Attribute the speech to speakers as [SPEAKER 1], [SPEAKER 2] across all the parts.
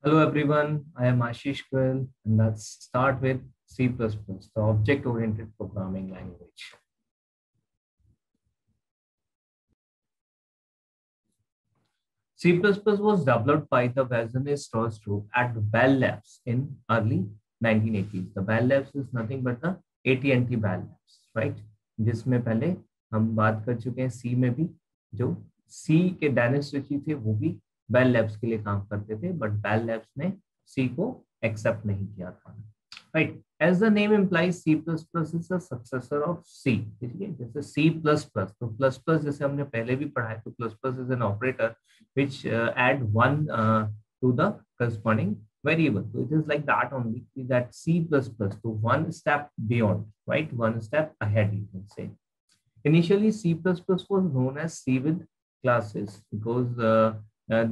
[SPEAKER 1] Hello everyone, I am Ashish Goel and let's start with C++, the object-oriented programming language. C++ was developed by the Vezene Strauss group at Bell Labs in early 1980s. The Bell Labs is nothing but the AT&T Bell Labs, right? जिसमें पहले हम बात कर चुके हैं सी में भी जो सी के डेनिस रिची थे वो भी बेल लैब्स के लिए काम करते थे बट बेल लैब्स ने सी को एक्सेप्ट नहीं किया था right as the name implies C plus plus is the successor of C ठीक है जैसे सी प्लस प्लस तो प्लस प्लस जैसे हमने पहले भी पढ़ा है तो plus plus is an operator which add one to the corresponding variable. So it is like that only that C++. So one step beyond, right? One step ahead, you can say. Initially, C++ was known as C with classes because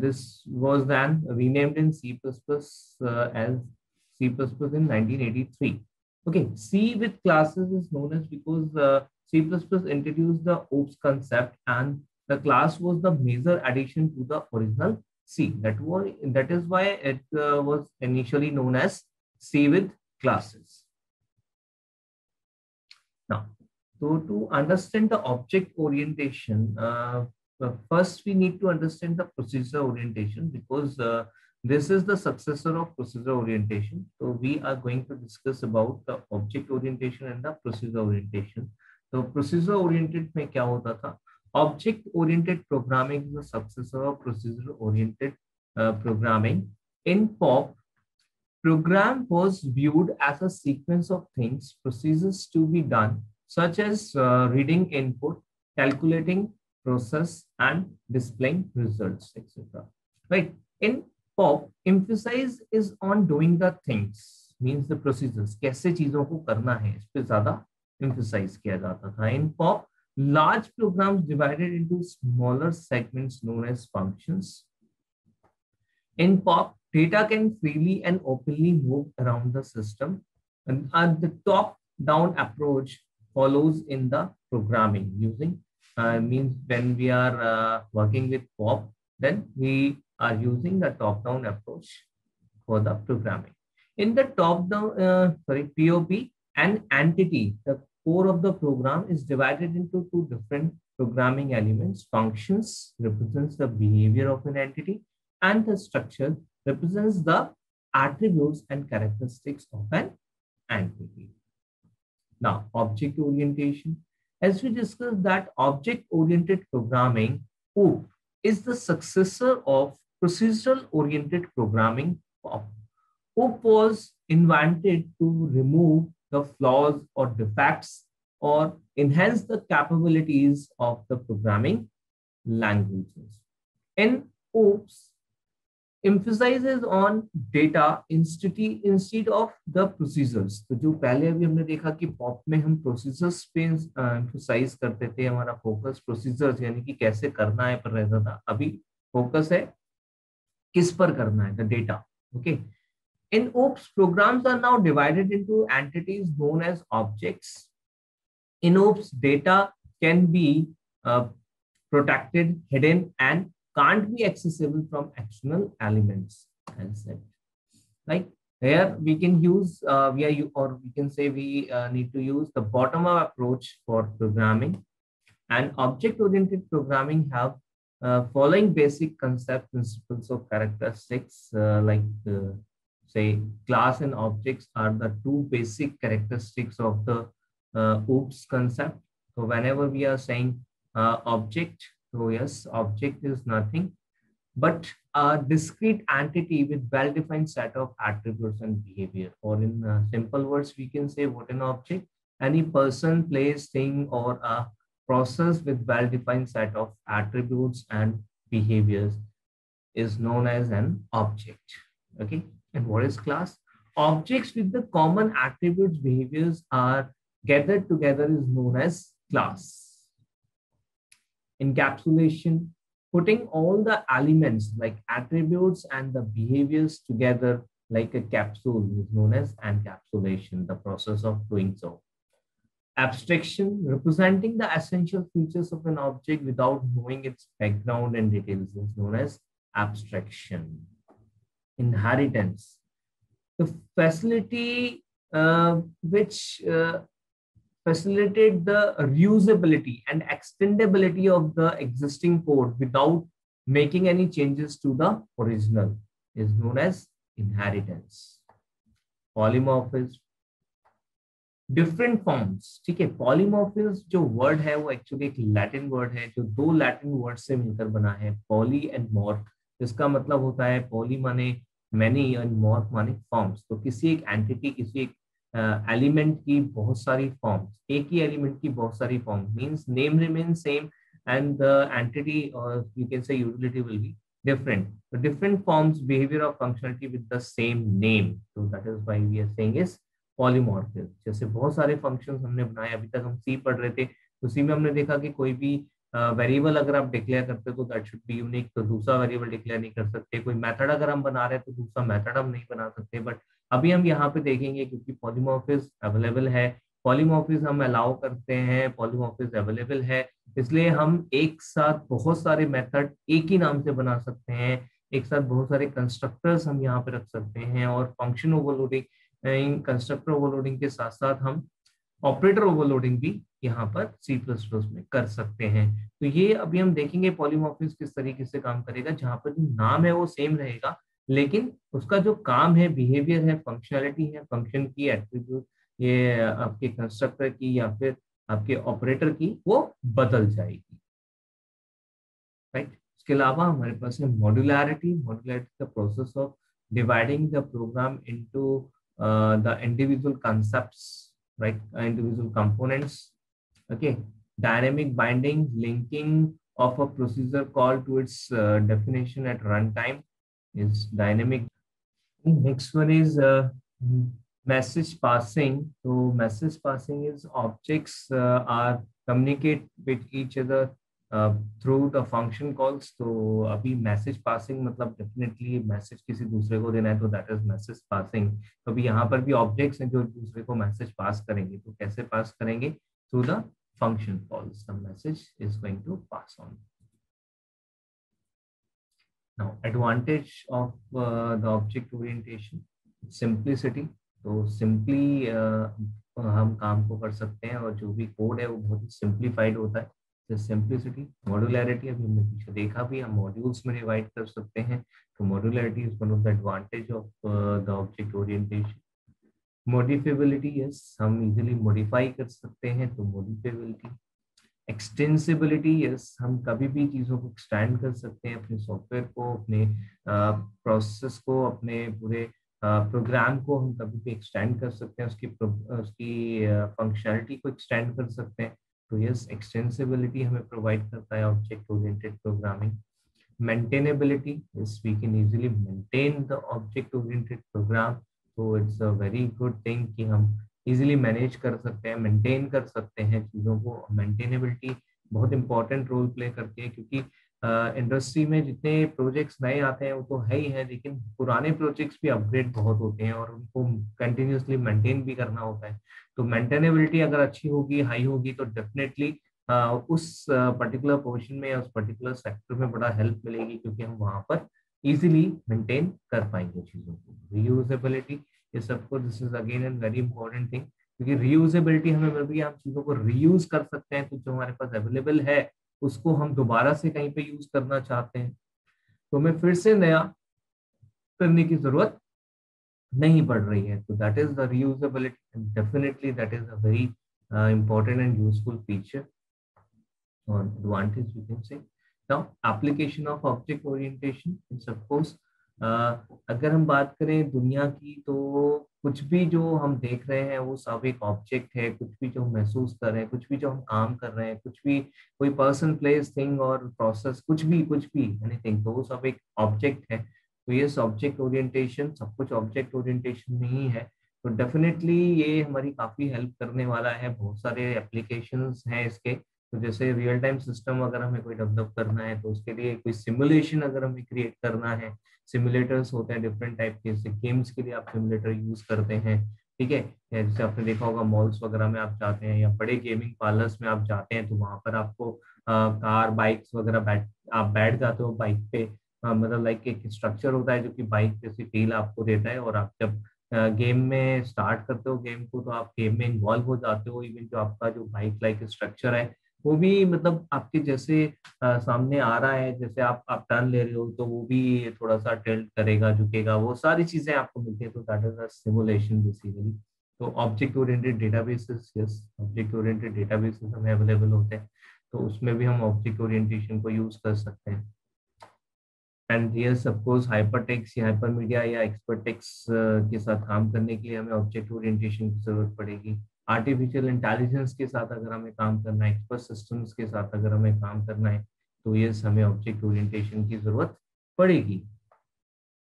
[SPEAKER 1] this was then renamed in C++ as C++ in 1983. Okay, C with classes is known as because C++ introduced the OOPS concept and the class was the major addition to the original C. That is why it was initially known as C with classes. Now, so to understand the object orientation, first we need to understand the procedure orientation because this is the successor of procedure orientation. So we are going to discuss about the object orientation and the procedure orientation. So procedure oriented में क्या होता था? Object oriented programming is the successor of procedure oriented programming. In POP, program was viewed as a sequence of things, procedures to be done, such as reading input, calculating process, and displaying results, etc. Right? In POP, emphasis is on doing the things, means the procedures. कैसे चीजों को करना है इस पे ज्यादा emphasize किया जाता था. In POP, large programs divided into smaller segments known as functions. In POP, data can freely and openly move around the system. And the top-down approach follows in the programming using means when we are working with POP, then we are using the top-down approach for the programming. In the top-down, POP, an entity, the core of the program is divided into two different programming elements. Functions represents the behavior of an entity and the structure represents the attributes and characteristics of an entity. Now, object orientation. As we discussed that object-oriented programming, OOP, is the successor of procedural-oriented programming. OOP was invented to remove the flaws or defects or enhance the capabilities of the programming languages. In OOPs, emphasizes on data instead of the procedures. तो जो पहले अभी हमने देखा कि pop में हम procedures पे emphasize करते थे, हमारा फोकस प्रोसीजर्स यानी कि कैसे करना है पर रहता था. अभी फोकस है किस पर करना है, the data. Okay. In OOPs, programs are now divided into entities known as objects. In OOPs, data can be protected, hidden, and can't be accessible from external elements. As said, like here we can use we can say we need to use the bottom-up approach for programming. And object-oriented programming have following basic concept principles of characteristics say class and objects are the two basic characteristics of the OOPS concept. So whenever we are saying object, so yes, object is nothing but a discrete entity with well-defined set of attributes and behavior. Or in simple words, we can say what an object, any person, place, thing, or a process with well-defined set of attributes and behaviors is known as an object. Okay. And what is class? Objects with the common attributes, behaviors are gathered together is known as class. Encapsulation, putting all the elements like attributes and the behaviors together like a capsule is known as encapsulation, the process of doing so. Abstraction, representing the essential features of an object without knowing its background and details is known as abstraction. inheritance. The facility which facilitate the reusability and extendability of the existing code without making any changes to the original is known as inheritance. Polymorphism, different forms, ठीक है. Polymorphism जो word है वो actually एक Latin word है जो दो Latin word से मिलकर बना है, पॉली एंड मॉर्फ. जिसका मतलब होता है पॉली माने मैनी एंड मॉर्फ माने फॉर्म्स. तो किसी एक एंटिटी, किसी एक एलिमेंट की बहुत सारी फॉर्म्स, एक ही एलिमेंट की बहुत सारी forms, means name remain same and the entity और you can say utility will be different. The different forms, behavior or functionality with the same name. So that is why we are saying is polymorphism. जैसे बहुत सारे functions हमने बनाए, अभी तक हम सी पढ़ रहे थे, उसी में हमने देखा कि कोई भी वेरिएबल अगर आप डिक्लेयर करते हो तो दैट शुड बी यूनिक, तो दूसरा वेरिएबल डिक्लेयर नहीं कर सकते. कोई मेथड अगर हम बना रहे हैं तो दूसरा मेथड हम नहीं बना सकते. बट अभी हम यहाँ पे देखेंगे क्योंकि पॉलीमॉर्फिज्म अवेलेबल है, पॉलीमॉर्फिज्म हम अलाउ करते हैं, पॉलीमॉर्फिज्म अवेलेबल है, इसलिए हम एक साथ बहुत सारे मेथड एक ही नाम से बना सकते हैं, एक साथ बहुत सारे कंस्ट्रक्टर्स हम यहाँ पे रख सकते हैं, और फंक्शन ओवरलोडिंग, इन कंस्ट्रक्टर ओवरलोडिंग के साथ साथ हम ऑपरेटर ओवरलोडिंग भी यहाँ पर C++ में कर सकते हैं. तो ये अभी हम देखेंगे पॉलीमॉर्फिज्म किस तरीके से काम करेगा, जहाँ पर जो नाम है वो सेम रहेगा लेकिन उसका जो काम है, बिहेवियर है, फंक्शनैलिटी है, फंक्शन की, एट्रीब्यूट, ये आपके कंस्ट्रक्टर की या फिर आपके ऑपरेटर की, वो बदल जाएगी. राइट. इसके अलावा हमारे पास है modularity. Modularity the process of dividing the programme into the individual concepts, right, individual components. Okay. Dynamic binding, linking of a procedure call to its definition at runtime is dynamic. Next one is message passing. So message passing is objects are communicate with each other through the function calls. तो अभी message passing मतलब definitely message किसी दूसरे को देना है तो that is message passing. तो अभी यहाँ पर भी ऑब्जेक्ट्स हैं जो दूसरे को मैसेज पास करेंगे. तो कैसे पास करेंगे? Through the function calls the message is going to pass on. Now advantage of the object orientation, simplicity. तो सिंपली हम काम को कर सकते हैं और जो भी कोड है वो बहुत ही सिंप्लीफाइड होता है. सिंप्लिसिटी. मॉड्यूलैरिटी अभी हमने पीछे देखा भी, हम मॉड्यूल्स में डिवाइड कर सकते हैं. तो modularity is one of the advantage of the object orientation. Modifiability, yes, हम इजीली मॉडिफाई कर सकते हैं, तो मॉडिफेबिलिटी. एक्सटेंसिबिलिटी, यस, हम कभी भी चीज़ों को एक्सटेंड कर सकते हैं, अपने सॉफ्टवेयर को, अपने प्रोसेस को, अपने पूरे प्रोग्राम को हम कभी भी एक्सटेंड कर सकते हैं, उसकी फंक्शनैलिटी को एक्सटेंड कर सकते हैं. तो यस, एक्सटेंसिबिलिटी हमें प्रोवाइड करता है object oriented programming. Maintainability, yes, we can easily maintain the object oriented program. तो it's a very good thing कि हम इजीली मैनेज कर सकते हैं, मेंटेन कर सकते हैं चीज़ों को. मेंटेनेबिलिटी बहुत इंपॉर्टेंट रोल प्ले करती है क्योंकि इंडस्ट्री में जितने प्रोजेक्ट्स नए आते हैं वो तो है ही है, लेकिन पुराने प्रोजेक्ट्स भी अपग्रेड बहुत होते हैं और उनको कंटिन्यूसली मेंटेन भी करना होता है. तो मेंटेनेबिलिटी अगर अच्छी होगी, हाई होगी, तो डेफिनेटली उस पर्टिकुलर पोजीशन में या उस पर्टिकुलर सेक्टर में बड़ा हेल्प मिलेगी क्योंकि हम वहां पर इजीली मेंटेन कर पाएंगे चीज़ों को. रीयूजेबिलिटी, ये सबको, this is again an very important thing क्योंकि रीयूजेबिलिटी हमें मिल रही है, हम चीज़ों को रीयूज कर सकते हैं. तो जो हमारे पास अवेलेबल है उसको हम दोबारा से कहीं पे यूज करना चाहते हैं तो हमें फिर से नया करने की जरूरत नहीं पड़ रही है. तो that is the reusability. Definitely that is a very important and useful feature और advantage you can say. Now application of object orientation is of course, अगर हम बात करें दुनिया की तो कुछ भी जो हम देख रहे हैं वो सब एक ऑब्जेक्ट है. कुछ भी जो हम महसूस कर रहे हैं, कुछ भी जो हम काम कर रहे हैं, कुछ भी कोई पर्सन, प्लेस, थिंग और प्रोसेस, कुछ भी एनीथिंग, तो वो सब एक ऑब्जेक्ट है. तो ये ऑब्जेक्ट ओरिएंटेशन, सब कुछ ऑब्जेक्ट ओरिएंटेशन में ही है. तो डेफिनेटली ये हमारी काफी हेल्प करने वाला है. बहुत सारे एप्लीकेशंस हैं इसके. तो जैसे रियल टाइम सिस्टम अगर हमें कोई डेवलप करना है तो उसके लिए कोई सिमुलेशन अगर हमें क्रिएट करना है, सिमुलेटर्स होते हैं डिफरेंट टाइप के. जैसे गेम्स के लिए आप सिमुलेटर यूज करते हैं, ठीक है. जैसे आपने देखा होगा मॉल्स वगैरह में आप जाते हैं या बड़े गेमिंग पार्लर्स में आप जाते हैं तो वहां पर आपको कार, बाइक्स वगैरह आप बैठ जाते हो बाइक पे, मतलब लाइक एक स्ट्रक्चर होता है जो कि बाइक जैसी फील आपको देता है, और आप जब गेम में स्टार्ट करते हो गेम को, तो आप गेम में इन्वॉल्व हो जाते हो। इवन जो आपका जो बाइक लाइक स्ट्रक्चर है वो भी मतलब आपके जैसे सामने आ रहा है, जैसे आप टर्न ले रहे हो तो वो भी थोड़ा सा टिल्ट करेगा, झुकेगा, वो सारी चीजें आपको मिलती है। तो that is a simulation basically. तो object oriented databases, yes, object oriented databases हमें अवेलेबल होते हैं, तो उसमें भी हम ऑब्जेक्ट ओरिएंटेशन को यूज कर सकते हैं। And yes of course hypertext या हाइपरमीडिया या एक्सपर्टेक्स के साथ काम करने के लिए हमें ऑब्जेक्ट ओरिएंटेशन की जरूरत पड़ेगी। आर्टिफिशियल इंटेलिजेंस के साथ अगर हमें काम करना है, एक्सपर्ट सिस्टम्स के साथ अगर हमें काम करना है, तो यस हमें ऑब्जेक्ट ओरिएंटेशन की जरूरत पड़ेगी।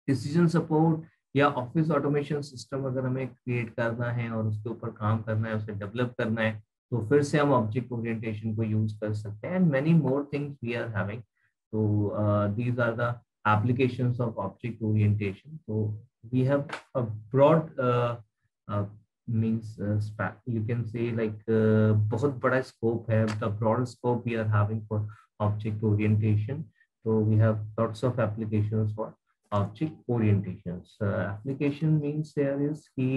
[SPEAKER 1] डिसीजन सपोर्ट या ऑफिस ऑटोमेशन सिस्टम अगर हमें क्रिएट करना है और उसके ऊपर काम करना है, उसे डेवलप करना है, तो फिर से हम ऑब्जेक्ट ओरिएंटेशन को यूज कर सकते हैं। And many more things we are having. तो these are the applications of object orientation. So we have a broad means you can say like बहुत बड़ा scope है, the broad scope we are having for object orientation. So we have lots of applications for object orientations. Application means there is कि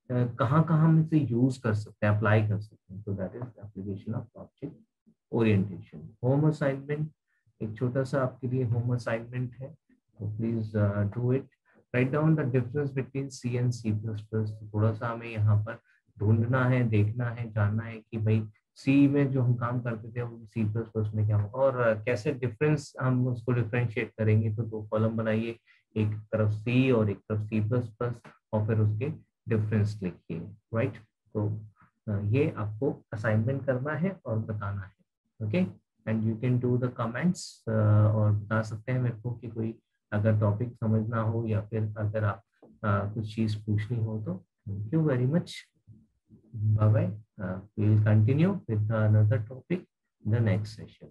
[SPEAKER 1] कहाँ कहाँ हम इसे use कर सकते हैं, अप्लाई कर सकते हैं। तो that is application of object orientation. Home assignment, एक छोटा सा आपके लिए होम असाइनमेंट है, तो please do it. Write down the difference between C and C plus plus. थोड़ा सा हमें यहाँ पर ढूंढना है, देखना है, जानना है कि भाई सी में जो हम काम करते थे वो सी प्लस प्लस में क्या होगा, और कैसे डिफरेंस हम उसको डिफ्रेंशिएट करेंगे। तो दो कॉलम बनाइए, एक तरफ सी और एक तरफ सी प्लस प्लस, और फिर उसके डिफरेंस लिखिए। राइट, तो ये आपको असाइनमेंट करना है और बताना है। Okay, and you can do the comments, और बता सकते हैं मेरे को कि कोई अगर टॉपिक समझना हो या फिर अगर आप कुछ चीज पूछनी हो तो। Thank you very much, bye bye. We'll continue with another topic in the next session.